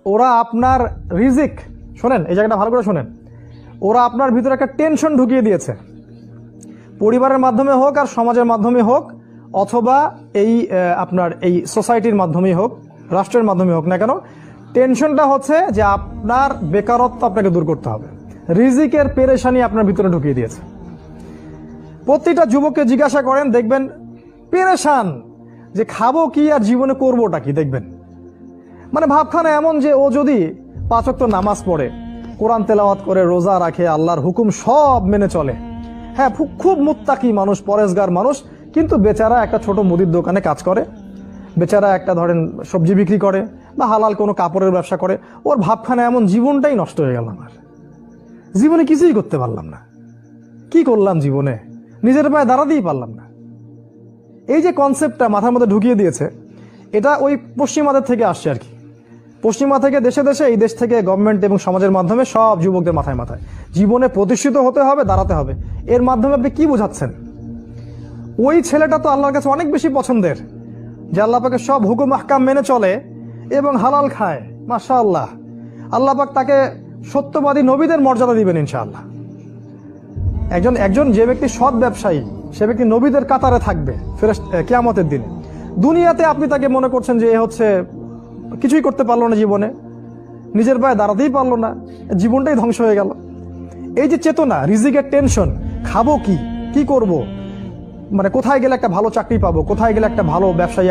ওরা আপনার রিজিক, শোনেন এই জায়গাটা ভালো করে শোনেন, ওরা আপনার ভিতরে একটা টেনশন ঢুকিয়ে দিয়েছে, পরিবারের মাধ্যমে হোক আর সমাজের মাধ্যমে হোক, অথবা এই আপনার এই সোসাইটির মাধ্যমেই হোক, রাষ্ট্রের মাধ্যমে হোক না কেন, টেনশনটা হচ্ছে যে আপনার বেকারত্ব আপনাকে দূর করতে হবে, রিজিকের পেরেশানি আপনার ভিতরে ঢুকিয়ে দিয়েছে। প্রতিটা যুবককে জিজ্ঞাসা করেন, দেখবেন পেরেশান যে খাবো কি আর জীবনে করবোটা কি। দেখবেন মানে ভাবখানা এমন যে ও যদি 5 ওয়াক্ত নামাজ পড়ে, কোরআন তেলাওয়াত করে, রোজা রাখে, আল্লাহর হুকুম সব মেনে চলে, হ্যাঁ খুব মুত্তাকি মানুষ, পরেশগার মানুষ, কিন্তু বেচারা একটা ছোট মুদির দোকানে কাজ করে, বেচারা একটা ধরেন সবজি বিক্রি করে বা হালাল কোনো কাপড়ের ব্যবসা করে, ওর ভাবখানা এমন জীবনটাই নষ্ট হয়ে গেল, আমার জীবনে কিছুই করতে পারলাম না, কি করলাম জীবনে, নিজের পায়ে দাঁড়াতেই পারলাম না। এই যে কনসেপ্টটা মাথার মধ্যে ঢুকিয়ে দিয়েছে, এটা ওই পশ্চিমাদের থেকে আসছে আর কি। পশ্চিমা থেকে দেশে দেশে, এই দেশ থেকে গভর্নমেন্ট এবং সমাজের মাধ্যমে সব যুবকদের মাথায় মাথায় জীবনে প্রতিষ্ঠিত হতে হবে, দাঁড়াতে হবে। এর মাধ্যমে আপনি কি বোঝাচ্ছেন? ওই ছেলেটা তো আল্লাহর কাছে অনেক বেশি পছন্দের, যে আল্লাহ পাকে সব হুকুম আহকাম মেনে চলে এবং হালাল খায়, মাশাআল্লাহ। আল্লাহ পাক তাকে সত্যবাদী নবীদের মর্যাদা দিবেন ইনশাআল্লাহ। একজন যে ব্যক্তি সৎ ব্যবসায়ী, সে ব্যক্তি নবীদের কাতারে থাকবে কিয়ামতের দিনে। দুনিয়াতে আপনি তাকে মনে করছেন যে এ হচ্ছে কিছুই করতে পারলো না জীবনে, নিজের পায়ে দাঁড়াতেই পারলো না, জীবনটাই ধ্বংস হয়ে গেল। এই যে চেতনা, রিজিকের টেনশন, খাবো কি, কি করব, মানে কোথায় গেলে একটা ভালো চাকরি পাবো, কোথায় গেলে একটা ভালো ব্যবসায়ী